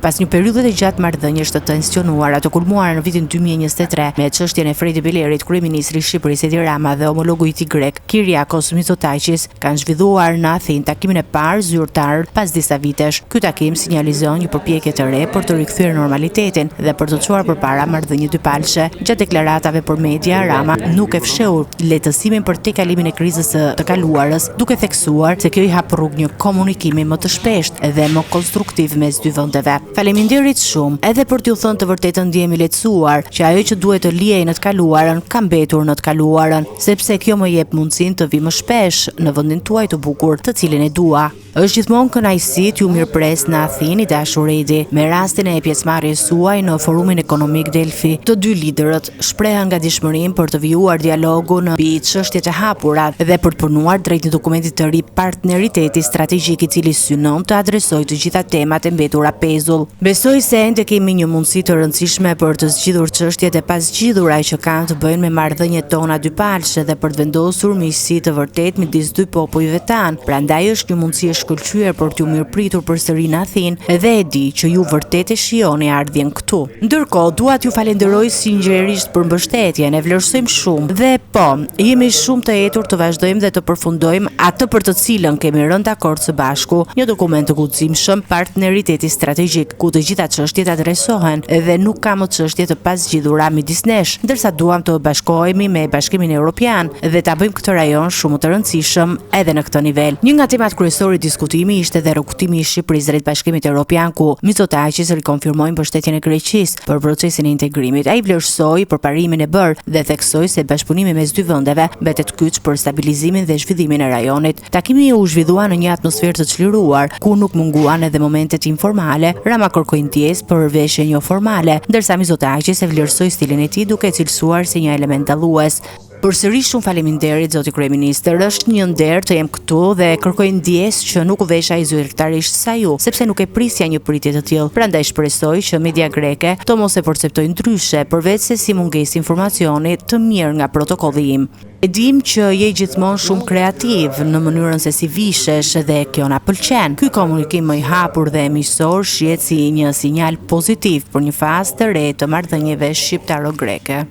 Pas një periudhe të gjatë marrëdhëniesh të tensionuara të kulmuara në vitin 2023 me çështjen e Fredi Belerit, kryeministri i Shqipërisë Edi Rama dhe homologu i tij grek Kyriakos Mitsotakis kanë zhvilluar në Athinë takimin e parë zyrtar pas disa vitesh. Ky takim sinjalizon një përpjekje të re për të rikthyer normalitetin dhe për të çuar përpara marrëdhënie dypalshe. Gjatë deklaratave për media, Rama nuk e fsheu lehtësimin për tejkalimin e krizës së të kaluarës, duke theksuar se kjo i hap rrugë një komunikimi më të shpeshtë dhe më konstruktiv mes dy vendeve. Faleminderit shumë, edhe për t'ju thënë të vërtetën ndjehemi lehtësuar që ajo që duhet të liej në të kaluarën ka mbetur në të kaluarën, sepse kjo më jep mundësinë të vi më shpesh në vendin tuaj të bukur, të cilin e dua. Është gjithmonë kënaqësi t'ju mirëpres në Athinë, i dashur Edi. Me rastin e pjesëmarrjes suaj në Forumin Ekonomik Delfi, të dy liderët shprehen gatishmërinë për të vijuar dialogun mbi çështjet e hapura dhe për të punuar drejt një dokumenti të ri partneriteti strategjik i cili synon të adresojë të gjitha temat e mbetura pezull. Besoj se ende kemi një mundësi të rëndësishme për të zgjidhur çështjet e pasgjidhura që kanë të bëjnë me marrëdhëniet tona dypalshe dhe për të vendosur miqësi të vërtetë midis dy popujve tanë. Prandaj është një mundësi shkëlqyer për t'ju mirëpritur përsëri në Athinë dhe e di që ju vërtet e shihoni ardhjen këtu. Ndërkohë, dua t'ju falenderoj sinqerisht për mbështetjen, e vlerësojmë shumë dhe po, jemi shumë të etur të vazhdojmë dhe të përfundojmë atë për të cilën kemi rënë dakord së bashku, një dokument të guximshëm, partneriteti strategjik, ku të gjitha çështjet adresohen dhe nuk ka më çështje të pasgjidhura midis nesh, ndërsa duam të bashkohemi me Bashkimin Evropian dhe ta bëjmë këtë rajon shumë të rëndësishëm edhe në këtë nivel. Një nga temat kryesore diskutimi ishte dhe rrugtimi i Shqipërisë drejt Bashkimit Evropian, ku Mitsotakis rikonfirmoi mbështetjen e Greqisë për procesin e integrimit. Ai vlerësoi përparimin e bërë dhe theksoi se bashkëpunimi mes dy vendeve mbetet kyç për stabilizimin dhe zhvillimin e rajonit. Takimi u zhvillua në një atmosferë të çliruar, ku nuk munguan edhe momentet informale. Rama kërkoi ndjesë për veshje jo formale, ndërsa Mitsotakis e vlerësoi stilin e tij duke e cilësuar si një element dallues. Përsëri shumë faleminderit zoti kryeministër, është një nder të jem këtu dhe kërkoj ndjesë që nuk u vesha i zyrtarisht sa ju, sepse nuk e prisja një pritje të tillë. Prandaj shpresoj që media greke të mos e perceptojnë ndryshe, përveç se si mungesë informacioni të mirë nga protokolli im. E dim që je gjithmonë shumë kreativ në mënyrën se si vishesh dhe kjo na pëlqen. Ky komunikim më i hapur dhe miqësor shihet si një sinjal pozitiv për një fazë të re të marrëdhënieve shqiptaro-greke.